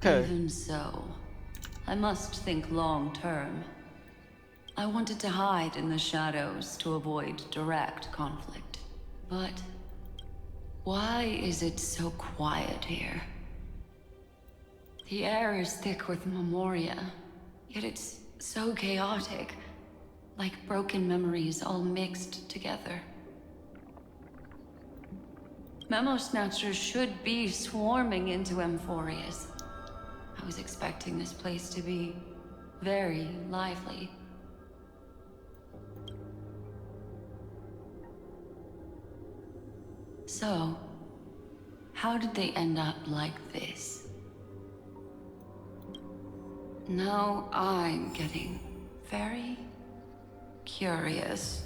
Okay. Even so, I must think long term. I wanted to hide in the shadows to avoid direct conflict. But why is it so quiet here? The air is thick with memoria, yet it's so chaotic, like broken memories all mixed together. Memo snatchers should be swarming into Amphorius. I was expecting this place to be very lively. So, how did they end up like this? Now I'm getting very curious.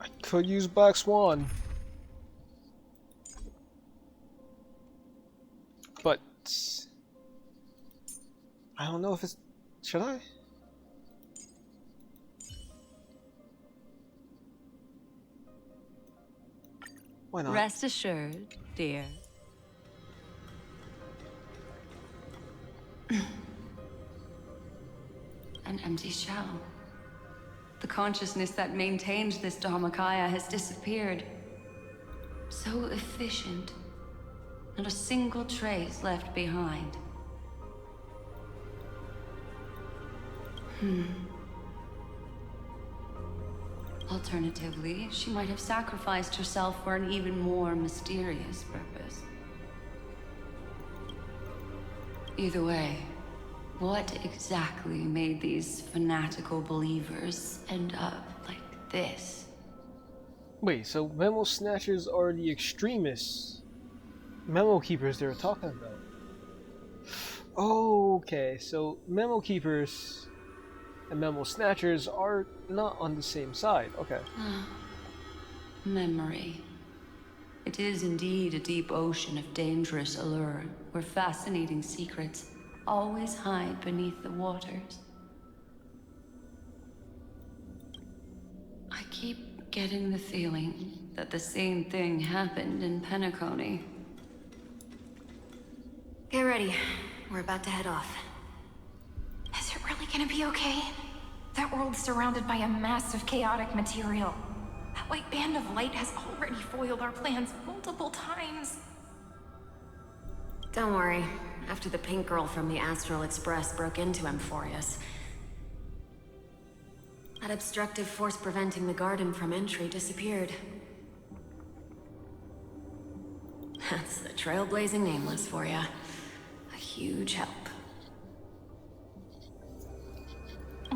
I could use Black Swan. But I don't know if it's... Should I? Why not? Rest assured, dear. An empty shell. The consciousness that maintained this Dharmakaya has disappeared. So efficient. Not a single trace left behind. Alternatively, she might have sacrificed herself for an even more mysterious purpose. Either way, what exactly made these fanatical believers end up like this? Wait, so Memo Snatchers are the extremists. Memo Keepers they were talking about. Oh, okay, so Memo Keepers and Memo Snatchers are not on the same side. Okay. Memory. It is indeed a deep ocean of dangerous allure, where fascinating secrets always hide beneath the waters. I keep getting the feeling that the same thing happened in Penacony. Get ready. We're about to head off. Is it really gonna be okay? That world's surrounded by a mass of chaotic material. That white band of light has already foiled our plans multiple times. Don't worry. After the pink girl from the Astral Express broke into Amphorius, that obstructive force preventing the garden from entry disappeared. That's the trailblazing nameless for ya. A huge help.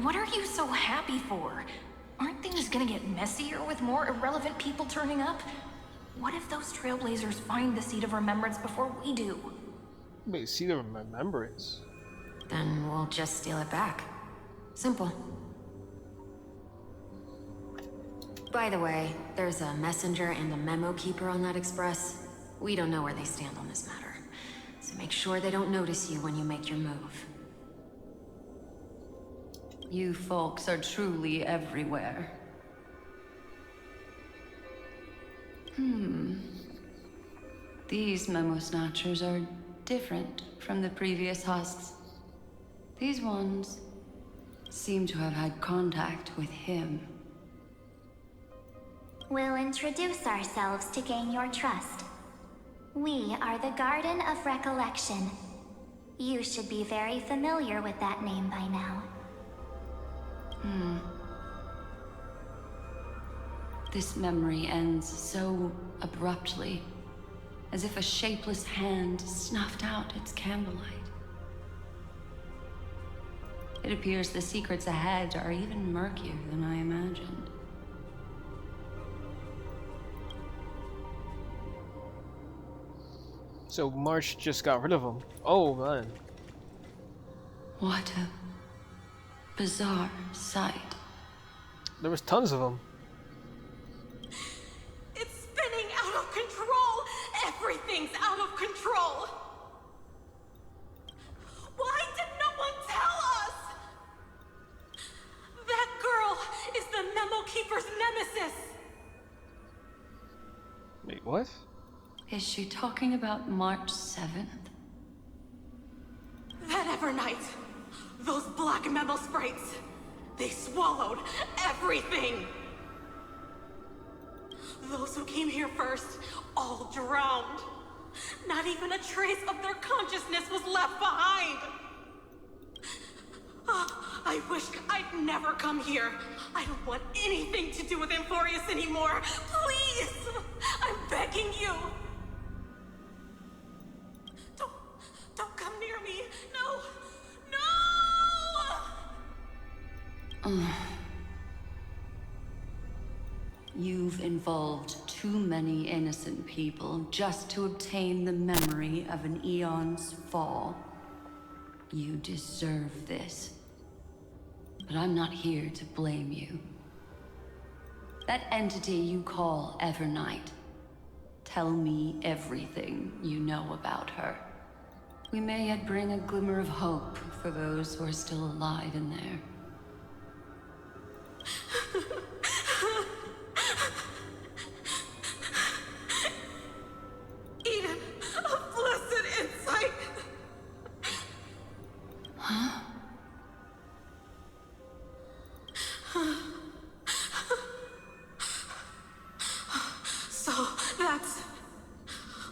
What are you so happy for? Aren't things gonna get messier with more irrelevant people turning up? What if those trailblazers find the Seed of Remembrance before we do? Wait, see the remembrance. Then we'll just steal it back. Simple. By the way, there's a messenger and a memo keeper on that express. We don't know where they stand on this matter. So make sure they don't notice you when you make your move. You folks are truly everywhere. These memo snatchers are different from the previous husks. These ones seem to have had contact with him. We'll introduce ourselves to gain your trust. We are the Garden of Recollection. You should be very familiar with that name by now. This memory ends so abruptly, as if a shapeless hand snuffed out its candlelight. It appears the secrets ahead are even murkier than I imagined. So March just got rid of them. Oh man. What a bizarre sight. There was tons of them. It's spinning out of control! Everything's out of control! Why did no one tell us? That girl is the Memo Keeper's nemesis! Wait, what? Is she talking about March 7th? That Evernight! Those black memo sprites! They swallowed everything! Those who came here first all drowned. Not even a trace of their consciousness was left behind! I wish I'd never come here. I don't want anything to do with Emphorius anymore. Please! I'm begging you! Don't come near me! No! No! You've involved too many innocent people just to obtain the memory of an eon's fall. You deserve this. But I'm not here to blame you. That entity you call Evernight. Tell me everything you know about her. We may yet bring a glimmer of hope for those who are still alive in there. Eden, a blessed insight! Huh? So that's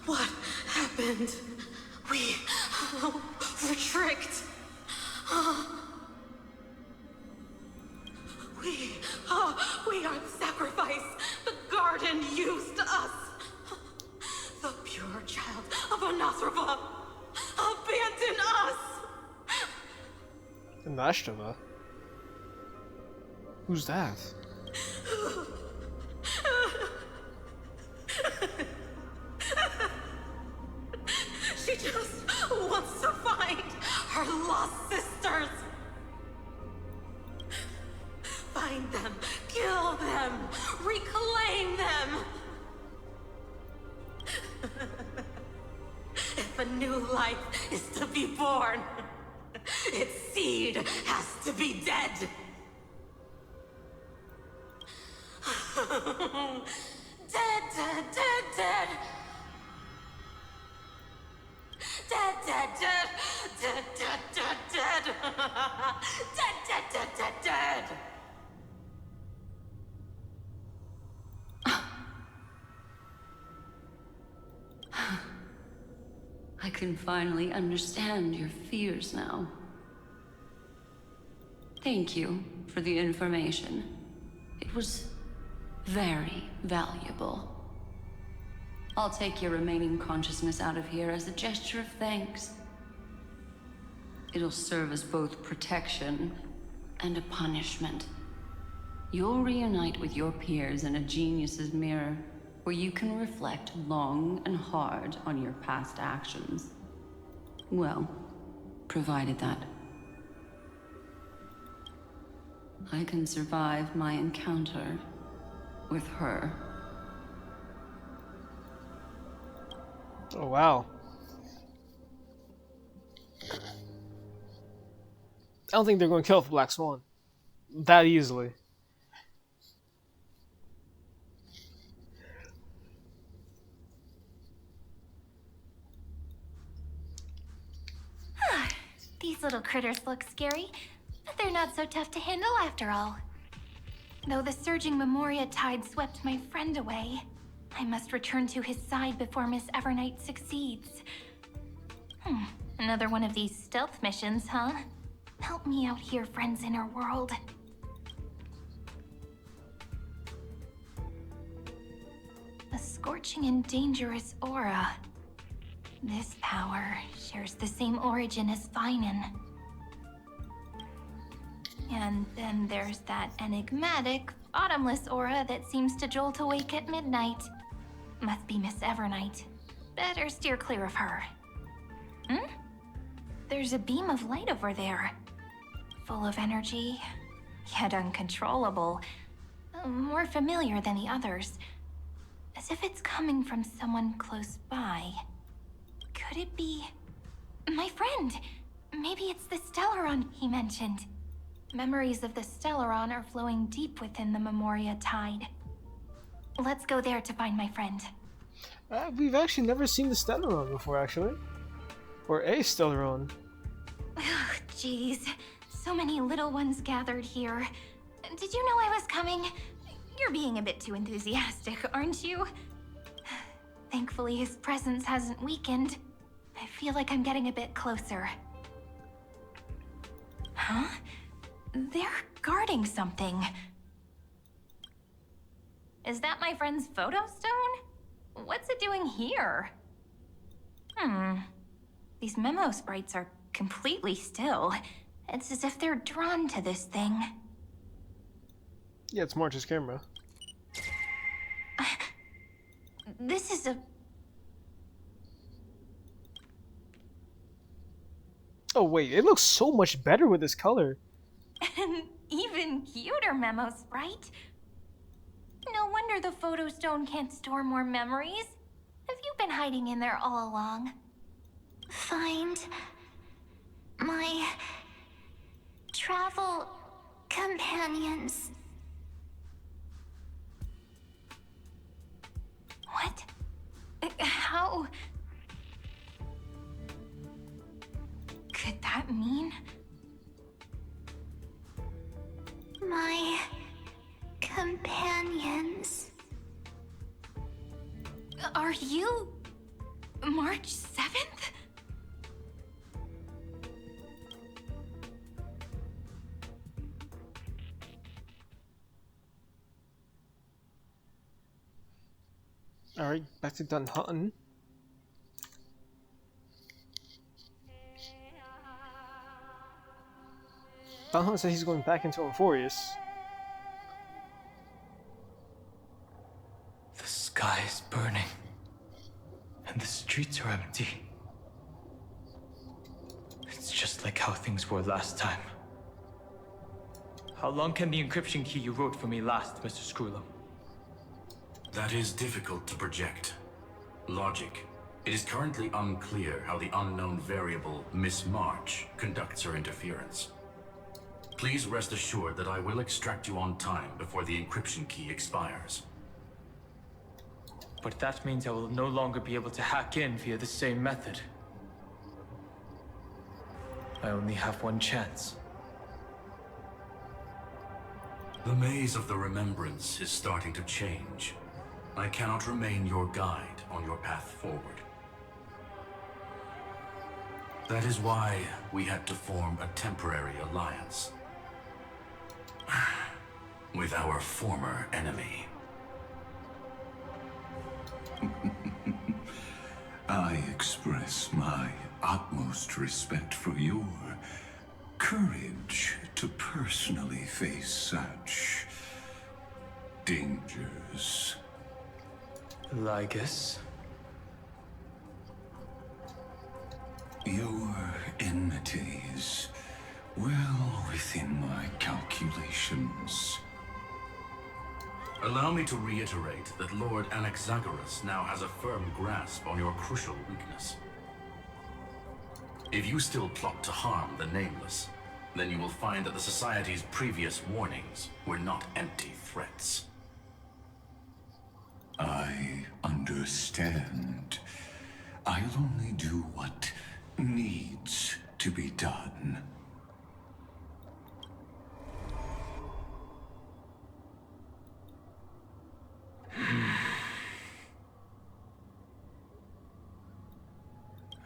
what happened. We were tricked. We are the sacrifice the garden used us. The pure child of Anasrava abandoned us. The Nashtava? Who's that? She just wants to find her lost sisters. Find them, kill them, reclaim them. If a new life is to be born, its seed has to be dead. Dead, dead, dead, dead. Dead, dead, dead, dead, dead, dead, dead. Dead, dead, dead, dead, dead. I can finally understand your fears now. Thank you for the information. It was very valuable. I'll take your remaining consciousness out of here as a gesture of thanks. It'll serve as both protection and a punishment. You'll reunite with your peers in a genius's mirror, where you can reflect long and hard on your past actions. Well, provided that I can survive my encounter with her. Oh wow. I don't think they're going to kill the Black Swan that easily. These little critters look scary, but they're not so tough to handle after all. Though the surging Memoria tide swept my friend away, I must return to his side before Miss Evernight succeeds. Another one of these stealth missions, huh? Help me out here, friends in our world. A scorching and dangerous aura. This power shares the same origin as Finan. And then there's that enigmatic, bottomless aura that seems to jolt awake at midnight. Must be Miss Evernight. Better steer clear of her. There's a beam of light over there. Full of energy, yet uncontrollable. More familiar than the others. As if it's coming from someone close by. Could it be... my friend? Maybe it's the Stellaron he mentioned. Memories of the Stellaron are flowing deep within the Memoria tide. Let's go there to find my friend. We've actually never seen the Stellaron before, actually. Or a Stellaron. Ugh, jeez. So many little ones gathered here. Did you know I was coming? You're being a bit too enthusiastic, aren't you? Thankfully, his presence hasn't weakened. I feel like I'm getting a bit closer. Huh? They're guarding something. Is that my friend's photo stone? What's it doing here? These memo sprites are completely still. It's as if they're drawn to this thing. Yeah, it's March's camera. This is a... Oh wait, it looks so much better with this color. an even cuter memo sprite. No wonder the photo stone can't store more memories. Have you been hiding in there all along? Find my travel companions. What? How? Could that mean? My companions. Are you March 7th? Alright, back to done hunting. Dunhunt said he's going back into Euphorius. The sky is burning, and the streets are empty. It's just like how things were last time. How long can the encryption key you wrote for me last, Mr. Screwlow? That is difficult to project. Logic. It is currently unclear how the unknown variable, Miss March, conducts her interference. Please rest assured that I will extract you on time before the encryption key expires. But that means I will no longer be able to hack in via the same method. I only have one chance. The maze of the Remembrance is starting to change. I cannot remain your guide on your path forward. That is why we had to form a temporary alliance with our former enemy. I express my utmost respect for your courage to personally face such dangers. Lygus? Your enmities, well within my calculations. Allow me to reiterate that Lord Anaxagoras now has a firm grasp on your crucial weakness. If you still plot to harm the Nameless, then you will find that the Society's previous warnings were not empty threats. I understand. I'll only do what needs to be done.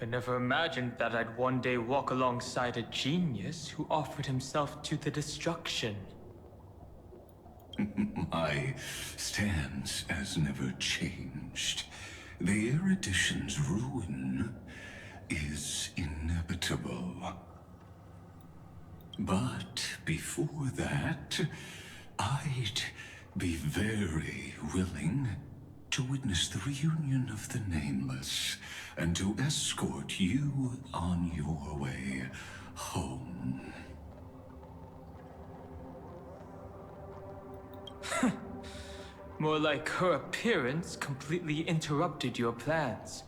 I never imagined that I'd one day walk alongside a genius who offered himself to the destruction. My stance has never changed. The erudition's ruin is inevitable. But before that, I'd be very willing to witness the reunion of the Nameless and to escort you on your way home. More like her appearance completely interrupted your plans,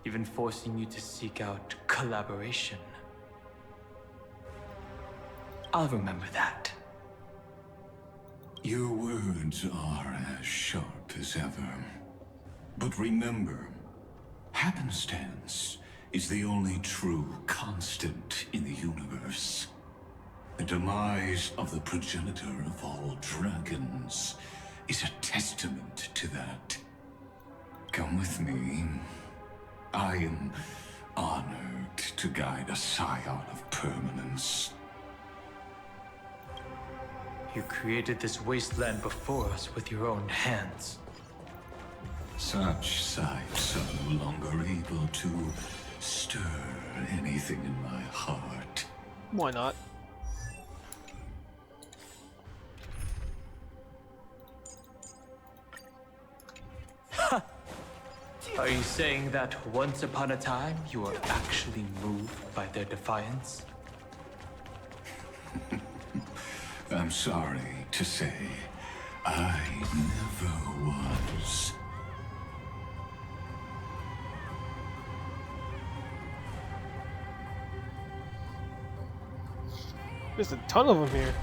even forcing you to seek out collaboration. I'll remember that. Your words are as sharp as ever. But remember, happenstance is the only true constant in the universe. The demise of the progenitor of all dragons is a testament to that. Come with me. I am honored to guide a scion of permanence. You created this wasteland before us with your own hands. Such sights are no longer able to stir anything in my heart. Why not? Are you saying that once upon a time you were actually moved by their defiance? I'm sorry to say, I never was. There's a ton of them here.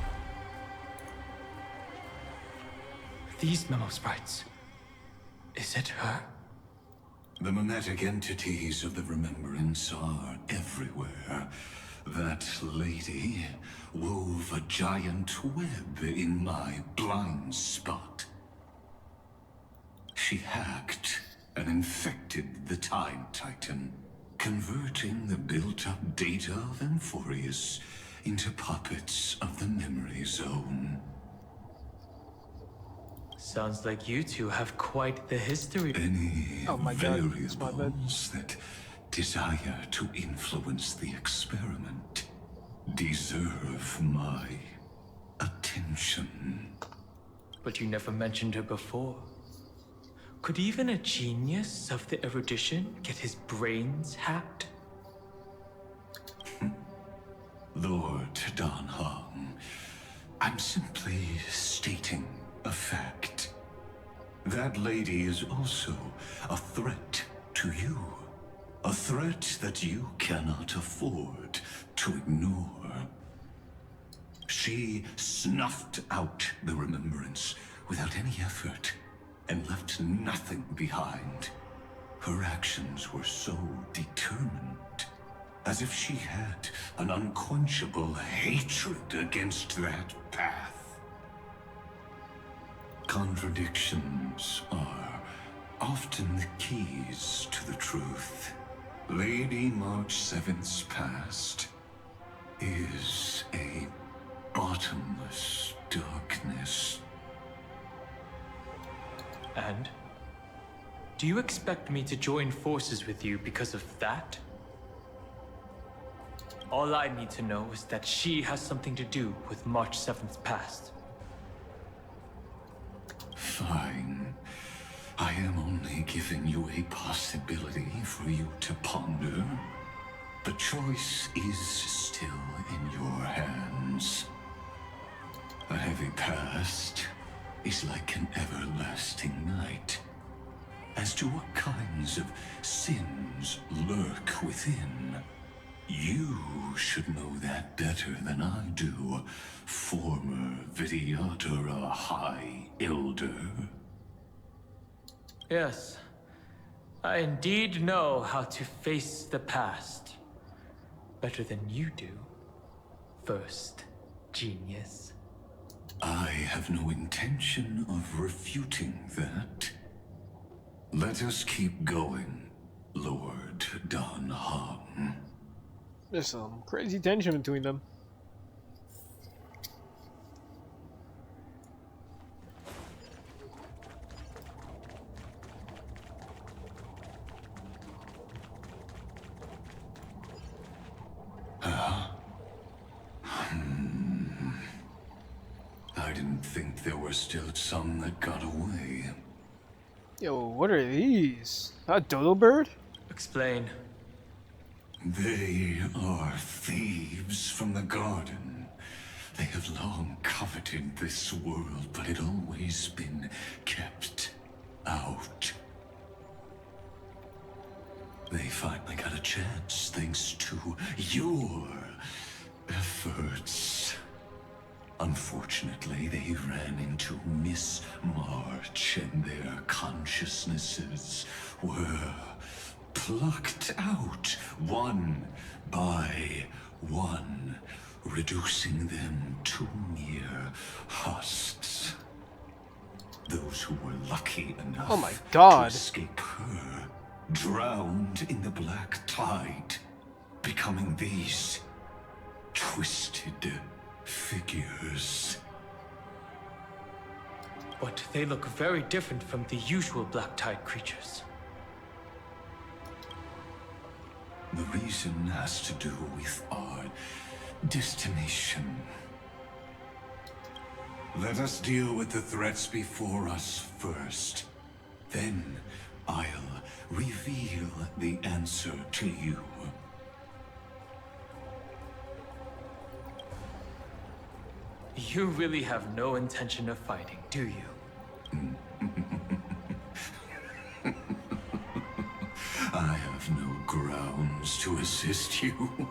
These memo sprites. Is it her? The mimetic entities of the Remembrance are everywhere. That lady wove a giant web in my blind spot. She hacked and infected the Time Titan, converting the built-up data of Amphorius into puppets of the Memory Zone. Sounds like you two have quite the history. Any Oh my God, it's my bad. variables that desire to influence the experiment deserve my attention. But you never mentioned her before. Could even a genius of the erudition get his brains hacked? Lord Dan Heng, I'm simply stating a fact. That lady is also a threat to you. A threat that you cannot afford to ignore. She snuffed out the Remembrance without any effort and left nothing behind. Her actions were so determined, as if she had an unquenchable hatred against that path. Contradictions are often the keys to the truth. Lady March 7th's past is a bottomless darkness. And? Do you expect me to join forces with you because of that? All I need to know is that she has something to do with March 7th's past. Fine. I am only giving you a possibility for you to ponder. The choice is still in your hands. A heavy past is like an everlasting night. As to what kinds of sins lurk within, you should know that better than I do, former Vidyadhara High Elder. Yes, I indeed know how to face the past. Better than you do, first genius. I have no intention of refuting that. Let us keep going, Lord Dan Heng. There's some crazy tension between them. I didn't think there were still some that got away. Yo, what are these? A dodo bird? Explain. They are thieves from the garden. They have long coveted this world, but it always been kept out. They finally got a chance thanks to your efforts. Unfortunately, they ran into Miss March, and their consciousnesses were plucked out one by one, reducing them to mere husks. Those who were lucky enough Oh my God. to escape her drowned in the black tide, becoming these twisted figures. But they look very different from the usual black tide creatures. The reason has to do with our destination. Let us deal with the threats before us first. Then I'll reveal the answer to you. You really have no intention of fighting, do you? I have no grounds to assist you.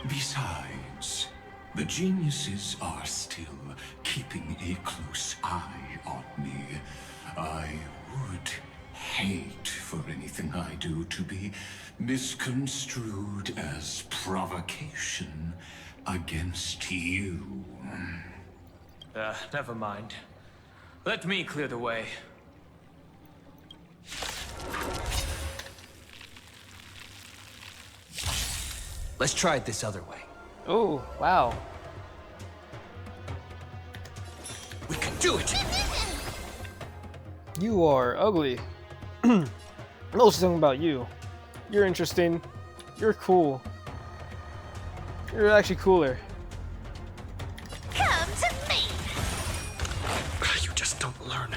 Besides, the geniuses are still keeping a close eye on me. I would hate for anything I do to be misconstrued as provocation against you. Never mind. Let me clear the way. Let's try it this other way. Oh, wow. We can do it! You are ugly. No something about you. You're interesting. You're cool. You're actually cooler. Come to me! You just don't learn.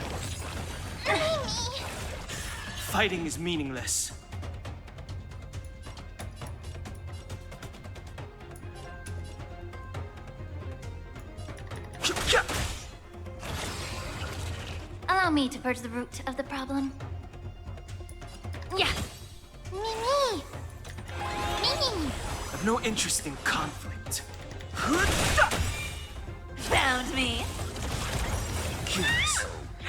Fighting is meaningless. Allow me to purge the root of the problem. Yeah. Me. I've no interest in conflict. Found me. Curious.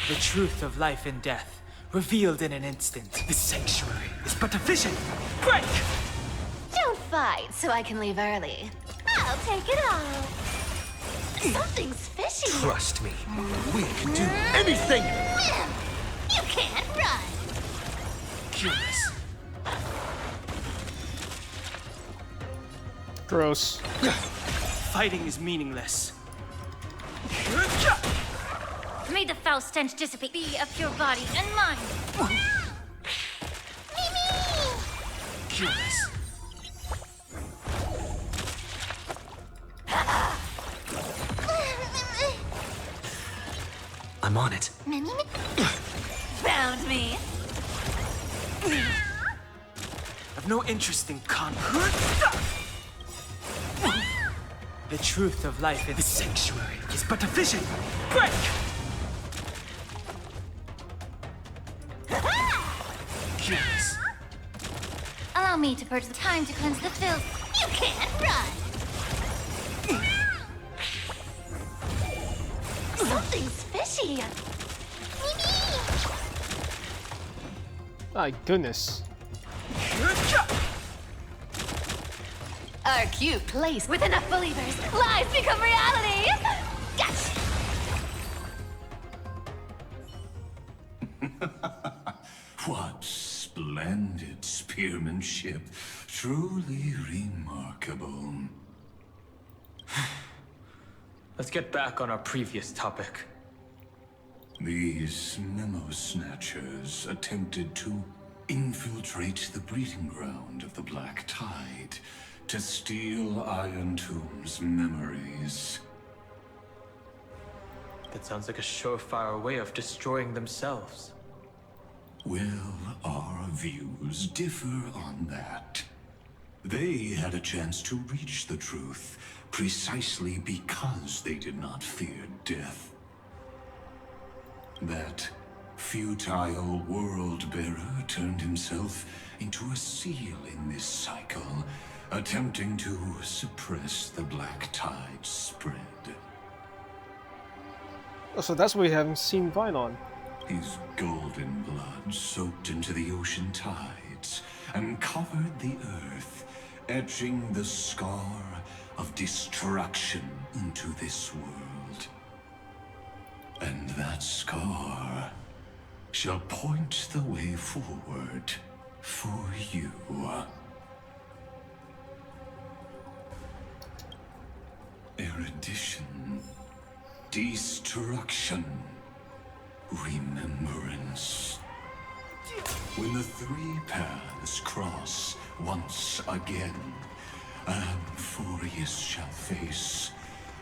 The truth of life and death, revealed in an instant. This sanctuary is but a vision. Break! Don't fight so I can leave early. I'll take it all. Something's fishy. Trust me, we can do anything! You can't run. Curious. Gross. Fighting is meaningless. May the foul stench dissipate. Be of your body and mind. Curious. I'm on it. Found me. I've no interest in conflict. The truth of life in this sanctuary is but a vision. Break! Curious. Allow me to purge the time to cleanse the filth. You can't run. Something's fishy. My goodness. Our cute place with enough believers, lies become reality. Gotcha. What splendid spearmanship. Truly remarkable. Let's get back on our previous topic. These memo snatchers attempted to infiltrate the breeding ground of the Black Tide to steal Iron Tomb's memories. That sounds like a surefire way of destroying themselves. Well, our views differ on that. They had a chance to reach the truth precisely because they did not fear death. That futile world-bearer turned himself into a seal in this cycle, attempting to suppress the black tide spread. Oh, so that's what we haven't seen Vine on. His golden blood soaked into the ocean tides and covered the earth, etching the scar of destruction into this world. And that scar shall point the way forward for you. Erudition, destruction, remembrance. When the three paths cross once again, Amphorius shall face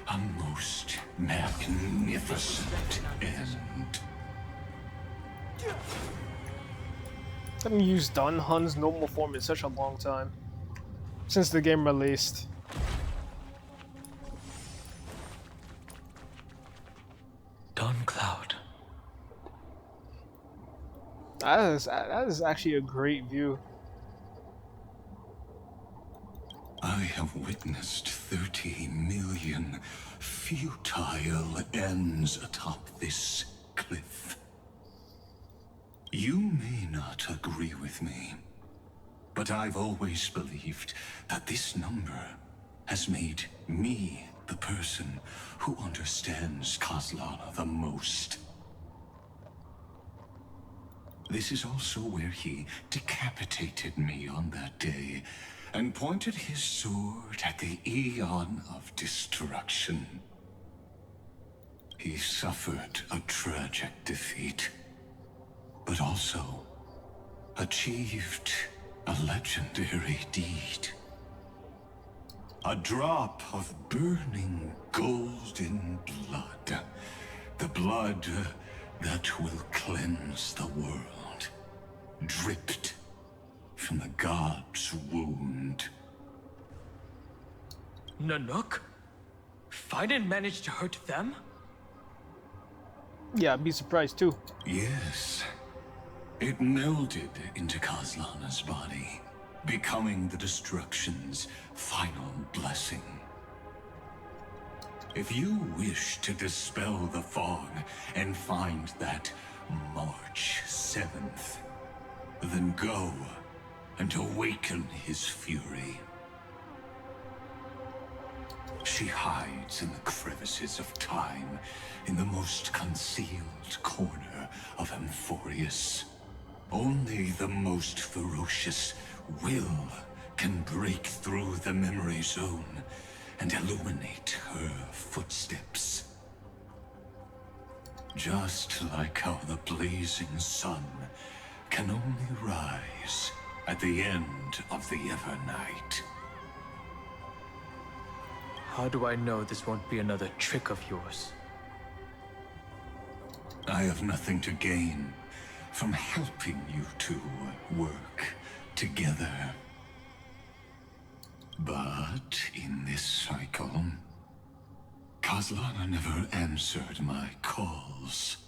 a most magnificent end. I haven't used Dan Heng's normal form in such a long time. Since the game released. Dawn Cloud. That is actually a great view. I have witnessed 30 million futile ends atop this cliff. You may not agree with me, but I've always believed that this number has made me the person who understands Kozlana the most. This is also where he decapitated me on that day and pointed his sword at the Eon of Destruction. He suffered a tragic defeat, but also achieved a legendary deed. A drop of burning golden blood. The blood that will cleanse the world. Dripped from the god's wound. Nanook? Fiden managed to hurt them? Yeah, I'd be surprised too. Yes. It melded into Kozlana's body, becoming the Destruction's final blessing. If you wish to dispel the fog and find that March 7th, then go and awaken his fury. She hides in the crevices of time, in the most concealed corner of Amphorius. Only the most ferocious will can break through the memory zone and illuminate her footsteps. Just like how the blazing sun can only rise at the end of the Evernight. How do I know this won't be another trick of yours? I have nothing to gain from helping you two work together. But in this cycle, Kozlana never answered my calls.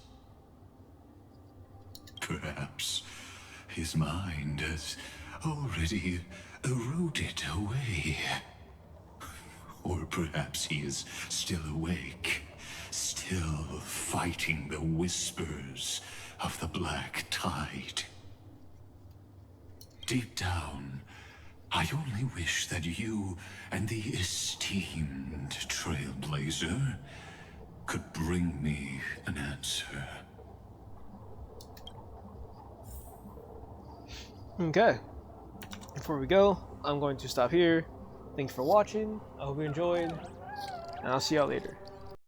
Perhaps his mind has already eroded away. Or perhaps he is still awake, still fighting the whispers of the black tide. Deep down, I only wish that you and the esteemed Trailblazer could bring me an answer. Okay. Before we go, I'm going to stop here. Thanks for watching. I hope you enjoyed, and I'll see y'all later.